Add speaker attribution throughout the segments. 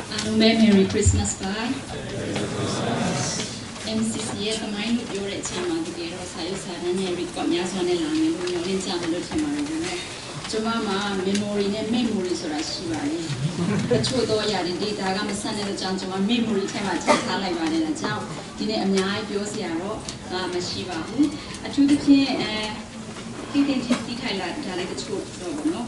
Speaker 1: Merry Christmas bye. MCC at the mind of your chama to get us high and every comyas on a line and we only tell the tomorrow. So, Mamma, memory and memories or as she ran. The two doya, the data, I'm a son and a judge of a memory time at Tala and a town. Dinner and I, Biosiaro, Mashiva. A true the like a school no?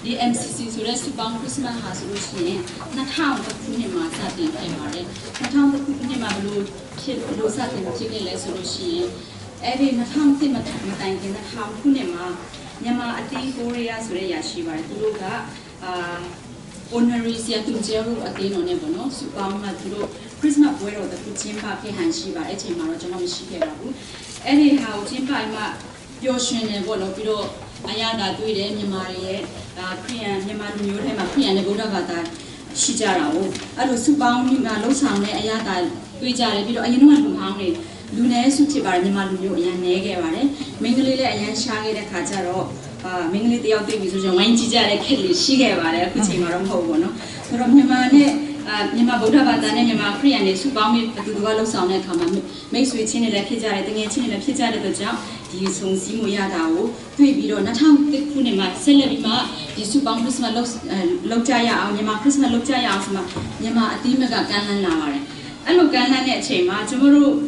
Speaker 1: The MCC so rest of Christmas has Russian, not how the Punima Satin Emare, not how the Punima Blue Satin Chicken Russian, every not how Tim at Matankin, how Punima, Yama Ati Korea Sureya Shiva, Luga, Honorary Siatum Jeru, Atino Nevono, Subama Turo, Christmas Wero, the Puchimpa, Han Shiva, Etimara, Shikerabu. Anyhow, Timpa, Yoshin and Volopiro, Ayada, Duide, Yamari, Korean, Yamaru, Yamapi, and Bodavata, Shijarao, Alusubam, Losam, Ayada, Guija, Ayano, Hungry, Lune, Sutibar, Yamalu, and Negare, Mingley, and Shaggy, the Kajaro, Mingley, the Outdated, Wanjija, Kelly, Shigara, Kutimara, Hobono, from Yamane. Nima Bodavata and Yama Korean is Subami to the Wallo Sound and come makes with Chin and Pizza, the Chin and Pizza at the jump, the Sung Simuyadao, Tuibiro, Natam, the Punima, Celebima, the Subam Christmas Lokjaya, Yama Christmas Lokjaya, Yama Atimaga Ganan Lavare. I look Ganan at Chema, tomorrow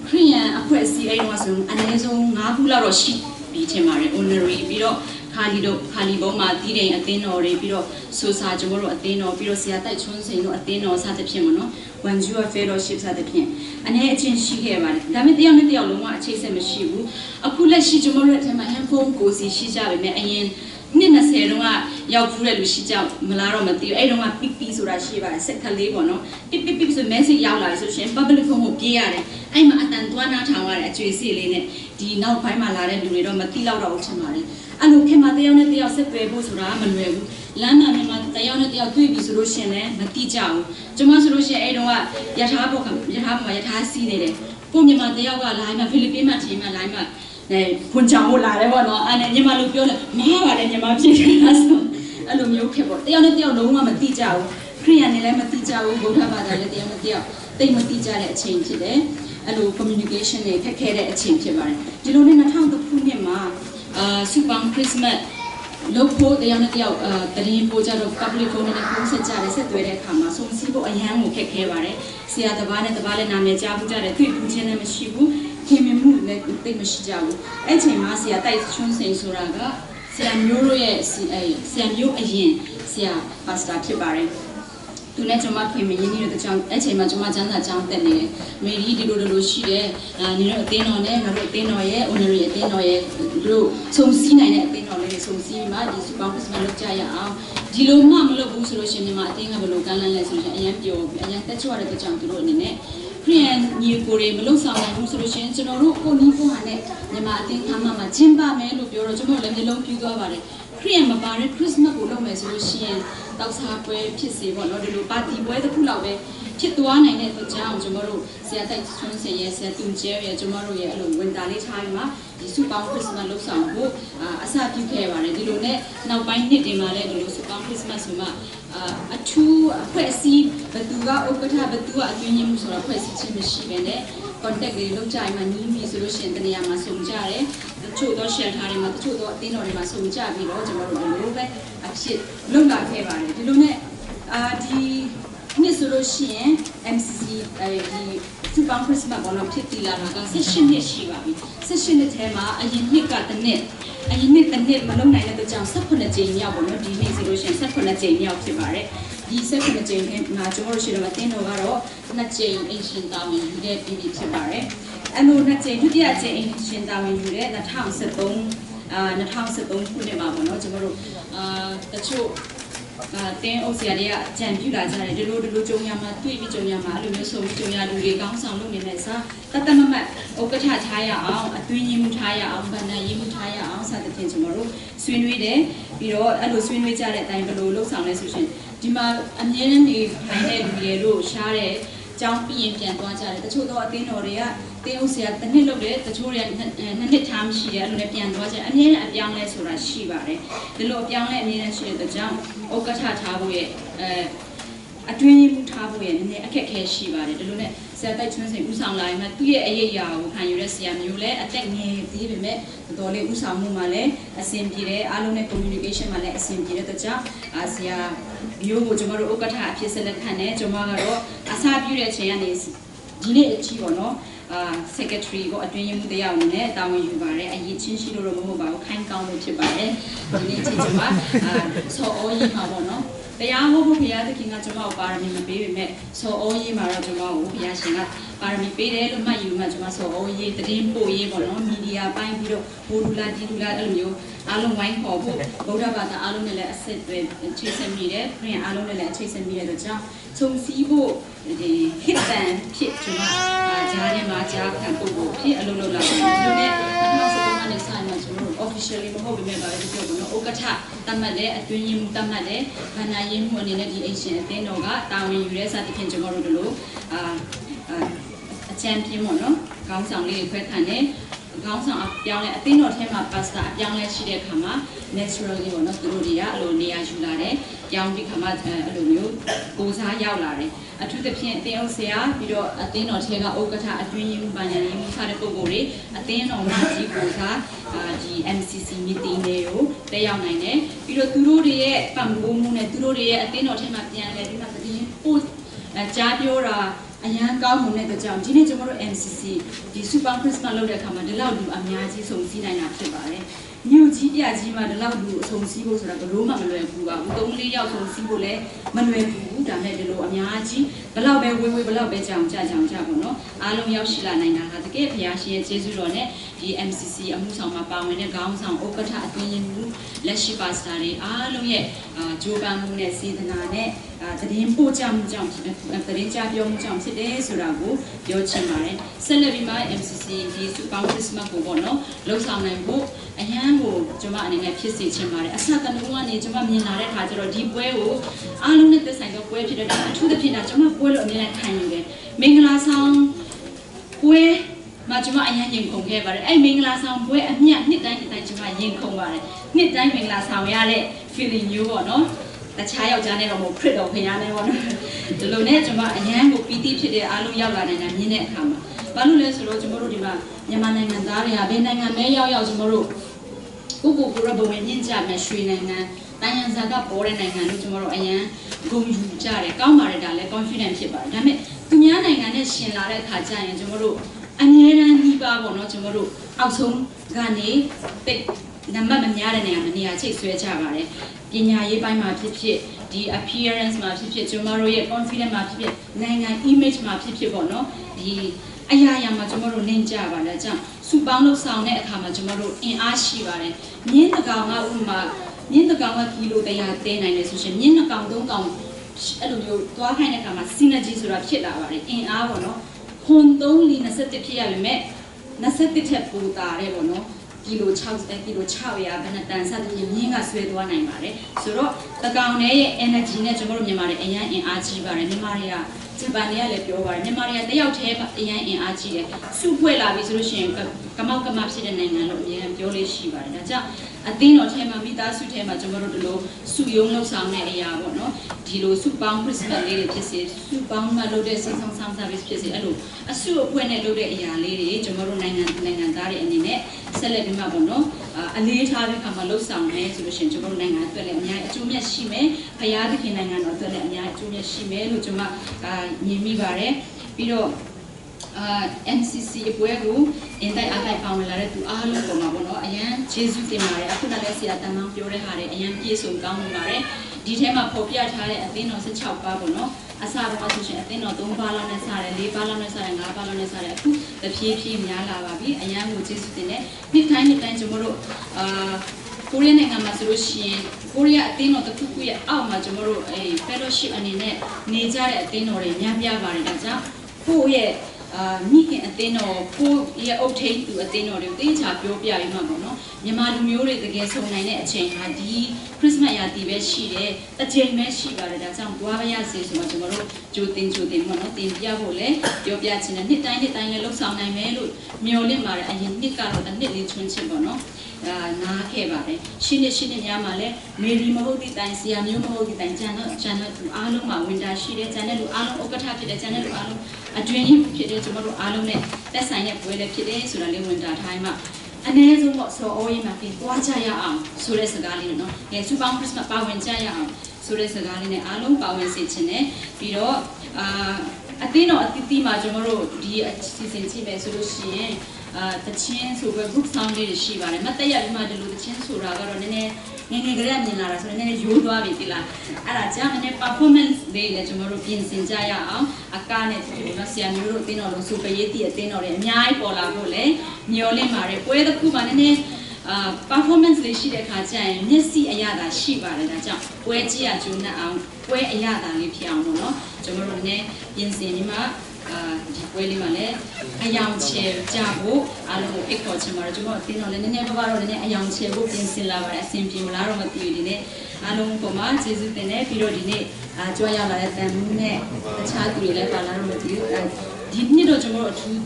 Speaker 1: Korean, a quest, the Awasum, and his own Nabula Roshi, Bitemare, Honorary Biro. Kaliboma, Dide, Atheno, Biro, Sosa, Joro, Atheno, Biro Siata, Chunse, Atheno, Sata Pimono, when you are fellowships at the pin. And here, she gave it. Damity on the Aloma, Chase and Mashibu, a Pula Shijamora, my handphone goes, Shija, and Nina Seruma, Yapura, Shija, Malaro, Matthew, I don't want big piece or Rashiva, set Calibono, Pippips, a messy Yala, so she bubble from Giare. I'm at Antuana Tower at Tracy, the now Pimala, and Durido, Matila, Ultimari. I look him at the only day of September, Raman, Lana, the only day of Tubis Russian, Matijao, Jomas Russia, Edoa, Yatabo, Yatasi, Pumima, the Yawa, Lima, Philippine team, and Lima, Punjamola, and Yamalu, Mama, and Yamaji, Alumio Cabo, the only day of Loma Matijao, Korean, Matijao, Bodaba, the only day of they Matija change today, and communication, a Kakeda change. You don't know how the Punima. Subang Christmas, Lopo, the Yamatia, the name Boja of public phone and Kusa said where they come, so Sibo and Yamu Kekevare, Sia the Vana, the Valena, Jabuja, the Putin Mashibu, came in mood like Mashijabu, Eche Masia, Taichun Saint Suraga, Siam Yuro, Siam Yu again, Sia Pasta Kibare. To Netoma came in the jump, Eche Majumajana jump the name, Mary di Lushi, Nino Tenone, Tenoye, Honorary Tenoye, Blue, so seen and Tenole, so see my discounts Malajaya, Diloma Mulabus, Martin of a local lesson, and that's what the jump to roll in it. Korean, New Korea, Melosa, and Rusolution, so no Nipo Hane, Yamatin, Hamama, Chimba, Melo, Yorojo, and the low Pugo. Korean Mabare, Christmas Ulome, Russian, that's halfway, Pissy, one or the party, where the Pulawe, Chituan and Eto Jam, tomorrow, Seattle, yes, Tuncheria, tomorrow, when Dali Time, the Super Christmas looks on book, Asap UK, Dilone, now bind it in Mare, Super Christmas, a two questi, but do got Okata, but do a union or a questi machine, contact the look time and new solution, the Yama Sumjare. Two shell Harry, the two dinner in my son Jabi, Roger, actually, look like February. The Lune, the Nisolution, MCC, the Subang Christmas on a petty lava, session here, Shiva, session the Tema, and you make out the net, and you make the net Malone and the jump, Sapona Jane Yabo, the Nisolution, Sapona Jane Yabare, the second Jane, Najor Shilamatino Varo, not Jane, ancient town, you get Bibi Tibare. And no, not saying to the ancient town you read that house at home, not house at home, Punema, not tomorrow. The show, then Oceania, Jampula, the Lujo Yama, Tuijo Yama, Lumiso, Lugi, Gangsan, Luminesa, Tatamama, Okata Taya, a twin Mutaya, Bana Yimutaya, outside the ten tomorrow, Swinwide, I do Swinwich at time below, looks on resolution. Dima, and then the Hine, Yellow, Share, Jumpy and Piantuaja, the two Dino Rea. တင်းဥစရာတစ်နှစ်လုပ်တယ်တချို့တွေကနှစ်ထားမရှိတယ်အဲ့လိုနဲ့ပြန်သွားကြအမြဲအပြောင်းလဲဆိုတာရှိပါတယ်ဒီလိုအပြောင်းလဲအမြဲတမ်းရှိတဲ့ကြောင့်ဥက္ကဋ္ဌထားဖို့ရဲ့အတွင်းမှုထားဖို့ရဲ့နည်းနည်းအခက်အခဲရှိပါတယ်ဒီလိုနဲ့ဆရာတိုက်ချွန်းစိန်ဥဆောင်လာရင်မှသူ့ရဲ့အရေးအရာကိုခံယူတဲ့ဆရာမျိုးလည်းအသက်ငယ်သေးပေမဲ့တော်တော်လေးဥဆောင်မှုမှာလည်းအဆင်ပြေတယ်အားလုံးနဲ့ communication မှာလည်းအဆင်ပြေတဲ့ကြောင့်ဆရာမျိုးကိုကျွန်တော်တို့ဥက္ကဋ္ဌအဖြစ်ဆက်လက်ခံတယ်ကျွန်မကတော့အစားပြုတဲ့အချိန်ကနေဒီနေ့အကြီးပေါ့နော်secretary ကိုအတွင်းရေးမှူးတယောက်အနေနဲ့တာဝန်ယူပါတယ်အရေးချင်းရှိလို့တော့မဟုတ်ပါဘူးခိုင်းကောင်းလို့ဖြစ်ပါတယ်ဒီနေ့ချင်းကျွန်မဆောအောရေးမှာပေါ့နော်တရားဟောဖို့ဘုရားသခင်ကကျွန်မကိုပါရမီမပေးပေမဲ့ဆောအောရေးမှာတော့ကျွန်မကိုဘုရားရှင်ကပါရမီပေးတယ်လို့မှတ်ယူမှကျွန်မဆောအောရေးတည်င်းပို့ရေးပေါ့နော်မီဒီယာပိုင်းပြီးတော့ဘိုးလူလာဒီလူလာအဲ့လိုမျိုးအားလုံးဝိုင်းခေါ်ဖို့ဗုဒ္ဓဘာသာအားလုံးနဲ့လည်းအဆက်တွေချိတ်ဆက်မိတယ်ခရစ်ယာန်အားလုံးနဲ့လည်းချိတ်ဆက်မိတဲ့အတွက်ကြောင့်ခြုံစည်းဖို့ဒီဟစ်တန်ဖြစ်ကျွန်မဂျားထဲမှာဂျားခံပို့ဖို့ဖြစ်အလုပ်လုပ်လာတယ်ဒီလိုနဲ့2019နဲ့ဆိုင်မှာကျွန်တော်တို့ officially မဟုတ်ပေမဲ့ပါပဲပြောလို့ဥက္ကဋ္ဌတတ်မှတ်တဲ့အတွင်းရေးမှူးတတ်မှတ်တဲ့ဗန္နာရေးမှူးအနေနဲ့ဒီ Asian အသင်းတော်ကတာဝန်ယူတဲ့စသဖြင့်ကျွန်တော်တို့တို့လိုအချမ်းပြင်းပေါ့နော်ခေါင်းဆောင်လေးခွဲခံတယ်ခေါင်းဆောင်အပြောင်းလဲအသင်းတော်ထဲမှာ pastor အပြောင်းလဲရှိတဲ့အခါမှာ naturally ပေါ့နော်သူတို့တွေကအဲ့လိုနေရာယူလာတယ်ကြောင်းဒီခါမှအဲ့လိုမျိုးကိုစားရောက်လာတယ်အထူးသဖြင့်အသင်းအောင်ဆရာပြီးတော့အသင်းတော်ထဲကဥက္ကဋ္ဌအတွင်းရေးမှူးပညာရေးမှူးစတဲ့ပုဂ္ဂိုလ်တွေအသင်းတော်မှာကြီးကိုစားဒီ MCC meeting တွေကိုတက်ရောက်နိုင်တယ်ပြီးတော့သူတို့တွေရဲ့ပံ့ပိုးမှုနဲ့သူတို့တွေရဲ့အသင်းတော်ထဲမှာပြန်လဲပြီးမှသတင်းပို့ကြားပြောတာအရန်ကောင်းမှုနဲ့ကြောင့်ဒီနေ့ကျွန်တော်တို့ MCC ဒီ Super Christmas လုပ်တဲ့အခါမှာဒီလောက်လူအများကြီးစုံစည်းနိုင်တာဖြစ်ပါတယ်မြို့ကြီးပြကြီးမှာဒီလောက်လူအစုံစည်းဖို့ဆိုတာဘယ်လိုမှမလွယ်ဘူးပါဘူး3-4ယောက်စုံစည်းဖို့လည်းမလွယ်ဘူးဒါနဲ့ဒီလိုအများကြီးဘယ်လောက်ပဲဝေးဘယ်လောက်ပဲကြောင်ကြပေါ့နော်အားလုံးရောက်ရှိလာနိုင်တာဟာတကယ်ဘုရားရှင်ရဲ့ကျေးဇူးတော်နဲ့ဒီ MCC အမှုဆောင်မှာပါဝင်တဲ့ခေါင်းဆောင်ဥက္ကဋ္ဌအတွင်းရေးမှူးလက်ရှိပါစတာတွေအားလုံးရဲ့ဂျိုးပန်းမှုနဲ့စေတနာနဲ့သတင်းပို့ကြမှုကြောင့်သတင်းကြားပြောမှုကြောင့်ဖြစ်တယ်ဆိုတာကိုပြောချင်ပါတယ်ဆက်လက်ပြီးမှ MCC ဒီ Super Christmas ကိုပေါ့နော်လှုပ်ဆောင်နိုင်ဖို့အရန်ကိုကျွန်မအနေနဲ့ဖြစ်စေချင်ပါတယ်အစကတည်းကနေကျွန်မမြင်လာတဲ့အခါကျတော့ဒီပွဲကိုအားလုံးနဲ့သက်ဆိုင်သောပွဲဖြစ်တဲ့အထူးသဖြင့်ဒါကျွန်မပွဲလို့အမြဲတမ်းခံယူတယ်မင်္ဂလာဆောင်ပွဲမှာကျွန်မအရန်ရင်ခုန်ခဲ့ပါတယ်အဲ့မင်္ဂလာဆောင်ပွဲအမြတ်နှစ်တိုင်းကျွန်မရင်ခုန်ပါတယ်နှစ်တိုင်းမင်္ဂလာဆောင်ရတဲ့ feeling မျိုးပေါ့နော်တခြားယောက်ျားနဲ့တော့မဟုတ်ခရစ်တော်ဖခင်နဲ့ပေါ့နော်ဒီလိုနဲ့ကျွန်မအရန်ကိုပီတိဖြစ်တဲ့အားလုံးရောက်လာနိုင်တာမြင်တဲ့အခါမှာဘာလို့လဲဆိုတော့ကျွန်တော်တို့ဒီမှာမြန်မာနိုင်ငံသားတွေကဘယ်နိုင်ငံမဲရောက်ကျွန်တော်တို့ကိုရဘဝင်မြင့်ကြမယ်ရွှေနိုင်ငံတိုင်းရန်ဇာကပေါ်တဲ့နိုင်ငံလို့ကျွန်တော်တို့အရန်ဂုဏ်ယူကြတယ်ကောင်းပါတယ်ဒါလည်း confident ဖြစ်ပါတယ်ဒါပေမဲ့သူများနိုင်ငံနဲ့ရှင်လာတဲ့အခါကျရင်ကျွန်တော်တို့အငြင်းတန်းဒီပါပေါ့နော်ကျွန်တော်တို့အောက်ဆုံးကနေပိတ်နံပါတ်မများတဲ့နေရာမှာနေရာချိတ်ဆွဲကြပါတယ်ပညာရေးပိုင်းမှာဖြစ်ဖြစ်ဒီ appearance မှာဖြစ်ဖြစ်ကျွန်တော်တို့ရဲ့ confidence မှာဖြစ်ဖြစ်နိုင်ငံ image မှာဖြစ်ဖြစ်ပေါ့နော်ဒီအရာမှာကျွန်တော်တို့နှင်းကြပါလားကြောင့်စူပေါင်းလို့ဆောင်တဲ့အခါမှာကျွန်တော်တို့အင်အားရှိပါတယ်မြင်းတကောင်ကဥပမာမြင်းတကောင်ကကီလို100တင်းနိုင်တယ်ဆိုရှင်မြင်း2ကောင်3ကောင်အဲ့လိုမျိုးသွားခိုင်းတဲ့အခါမှာ synergy ဆိုတာဖြစ်လာပါတယ်အင်အားပေါ့နော်ခွန်3လီ21ဖြစ်ရပါမယ်21ထက်ပိုတာတဲ့ပေါ့နော်ကီလို6ကီလို600ဘယ်နှတန်စသဖြင့်မြင်းကဆွဲသွားနိုင်ပါတယ်ဆိုတော့တကောင်ရဲ့ energy နဲ့ကျွန်တော်တို့မြန်မာတွေအရန်အင်အားကြီးပါတယ်မြန်မာတွေကဂျပန်တွေကလည်းပြောပါတယ်မြန်မာတွေကတယောက်တည်းအရန်အင်အားကြီးတယ်စုဖွဲ့လာပြီဆိုလို့ရှိရင်ကမောက်ကမဖြစ်တဲ့နိုင်ငံလို့အများပြောလေးရှိပါတယ်ဒါကြောင့်အသင်းတော်ထဲမှာမိသားစုထဲမှာကျွန်တော်တို့ဒီလိုစုယုံလောက်ဆောင်တဲ့အရာပေါ့နော်ဒီလိုစုပေါင်း Christmas လေးတွေဖြစ်စေစုပေါင်းမှလုပ်တဲ့စိတ်ဆောင်ဆောင် service ဖြစ်စေအဲ့လိုအစုအဖွဲ့နဲ့လုပ်တဲ့အရာလေးတွေကျွန်တော်တို့နိုင်ငံသားတွေအနေနဲ့ဆက်လက်ပြီးမှပေါ့နော်အလေးထားတဲ့အခါမှာလှုပ်ဆောင်မယ်ဆိုလို့ရှိရင်ကျွန်တော်တို့နိုင်ငံအတွက်လည်းအများကြီးအကျိုးမြတ်ရှိမယ်ဖရာသခင်နိုင်ငံတော်အတွက်လည်းအများကြီးအကျိုးမြတ်ရှိမယ်လို့ကျွန်မမြင်မိပါတယ်ပြီးတော့MCC အပွဲကိုအင်တိုက်အားတိုက်ပါဝင်လာတဲ့သူအားလုံးပေါ်မှာပေါ့နော်အရန်ကျေးဇူးတင်ပါတယ်အခုလည်းဆရာတန်မောင်ပြောတဲ့ဟာတွေအရန်ပြည့်စုံကောင်းနေပါတယ်ဒီထဲမှာပေါ်ပြထားတဲ့အသင်းတော်16ပါးပေါ့နော်အစားပေါ်ဆိုရှင်အသင်းတော်3ပါးလောက်နဲ့စတယ်4ပါးလောက်နဲ့စတယ်5ပါးလောက်နဲ့စတယ်အခုတဖြည်းဖြည်းများလာပါပြီအရန်ကိုကျေးဇူးတင်တယ်နှစ်တိုင်းကျွန်တော်တို့ကိုရီးယားနိုင်ငံမှာဆိုလို့ရှိရင်ကိုရီးယားအသင်းတော်တစ်ခုရဲ့အောက်မှာကျွန်တော်တို့fellowship အနေနဲ့နေကြတဲ့အသင်းတော်တွေများပြားပါတယ်ဒါကြောင့်ကိုယ့်ရဲ့မိခင်အသင်းတော်ကိုရဲ့အုတ်ထိန်သူအသင်းတော်တွေတေးချာပြောပြပြီးမှပေါ့နော်မြန်မာလူမျိုးတွေတကယ်ဆုံနိုင်တဲ့အချိန်ဟာဒီ ခရစ်စမတ်ရာသီပဲရှိတယ်တစ်ချိန်ပဲရှိပါတယ်ဒါကြောင့်သွားပါရစေဆိုတော့ကျွန်တော်တို့ကြိုတင်ပေါ့နော်တင်ပြဖို့လဲပြောပြချင်တယ်နှစ်တိုင်းလဲလှုပ်ဆောင်နိုင်မယ်လို့မျှော်လင့်ပါတယ်အရင်နှစ်ကတော့တစ်နှစ်လေးချွန်းချင်ပေါ့နော်နားခဲ့ပါတယ်ရှင်းနေများမှာလဲမေဒီမဟုတ်တဲ့တိုင်ဆရာမျိုးမဟုတ်တဲ့တိုင်ကျန်တဲ့သူအားလုံးမှာဝင်တာရှိတယ်ကျန်တဲ့လူအားလုံးဥက္ကဋ္ဌဖြစ်တယ်ကျန်တဲ့လူအားလုံးအတွင်းရင်ဖြစ်တယ်ကျွန်တော်တို့အားလုံးနဲ့တက်ဆိုင်တဲ့ပွဲလည်းဖြစ်တယ်ဆိုတာလေးဝင်တာထိုင်းမှာအနည်းဆုံးတော့ဆောအိုးရင်မှာပြင်ပွားကြရအောင်ဆိုတဲ့စကားလေးနော်စူပေါင်းခရစ်စမတ်ပါဝင်ကြရအောင်ဆိုတဲ့စကားလေးနဲ့အားလုံးပါဝင်စေချင်တယ်ပြီးတော့အသင်းတော်အသီးမှာကျွန်တော်တို့ဒီအစီအစဉ်ကြည့်မယ်ဆိုလို့ရှိရင်တချင်းဆိုပြီး group sound လေးတွေရှိပါတယ်မတက်ရပြီးမှဒီလိုတချင်းဆိုတာကတော့နည်းနည်းငယ်ကလေးမြင်လာတာဆိုတော့နည်းနည်းရိုးသွားပြီတိလားအဲ့ဒါကြောင့်နည်းနည်း performance လေးလည်းကျွန်တော်တို့ပြင်ဆင်ကြရအောင်အကားနဲ့ဒီလိုဆရာမျိုးတို့အသင်းတော်လို့ဆိုပရေးတီအသင်းတော်တွေအများကြီးပေါ်လာဖို့လည်းမျှော်လင့်ပါတယ်ပွဲတစ်ခုမှနည်းနည်းperformance လေးရှိတဲ့ခါကျရင်မျက်စိအရသာရှိပါတယ်ဒါကြောင့်ပွဲကြည့်ရကြုံနဲ့အောင်ပွဲအရသာလေးဖြစ်အောင်ပေါ့နော်ကျွန်တော်တို့လည်းပြင်ဆင်ပြီးမှဒီပွဲလေးမှာလည်းအယောင်ချဲကြဖို့အားလုံးကိုဖိတ်ခေါ်ချင်ပါတယ်ကျွန်တော်အသင်းတော်လည်းနည်းနည်းပါးတော့နည်းနည်းအယောင်ချဲဖို့ပြင်ဆင်လာပါတယ်အဆင်ပြေမလားတော့မသိဘူးဒီနေ့အားလုံးပေါ်မှာကျေးဇူးတင်တယ်ပြီးတော့ဒီနေ့ကြွားရောက်လာတဲ့တန်မှုနဲ့တခြားသူတွေလည်းပါလာတော့မသိဘူးဒီနေ့တော့ကျွန်တော်တို့အထူး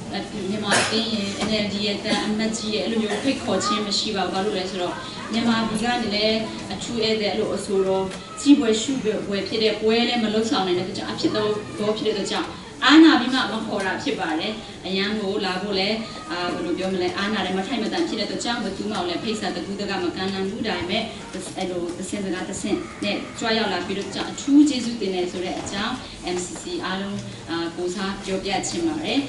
Speaker 1: မြန်မာအင်းရဲ့ NLD ရဲ့တန်အမတ်ကြီးရဲ့အဲ့လိုမျိုးဖိတ်ခေါ်ခြင်းမရှိပါဘူးဘာလို့လဲဆိုတော့မြန်မာပြည်ကနေလည်းအထူးဧည့်သည်အဲ့လိုအဆိုတော့ကြီးပွဲရှုပွဲဖြစ်တဲ့ပွဲလည်းမလုံဆောင်နိုင်တဲ့ကြောင့်အဖြစ်တော့ဖြစ်တဲ့ကြောင့်အာနာပြီးမှမခေါ်တာဖြစ်ပါတယ်အရန်ကိုလာဖို့လဲဘယ်လိုပြောမလဲအာနာလည်းမထိုက်မတန်ဖြစ်တဲ့အတွက်ကြောင့်ဘသူမှလည်းဖိတ်စာတကူတကမကန်လန်ဘူးဒါပေမဲ့အဲ့လိုသစင်စကားသစင်နဲ့ကြွားရောက်လာပြီးတော့ကြောင့်အထူးကျေးဇူးတင်နေဆိုတဲ့အကြောင်း MCC အားလုံးကိုစားပြောပြချင်ပါတယ်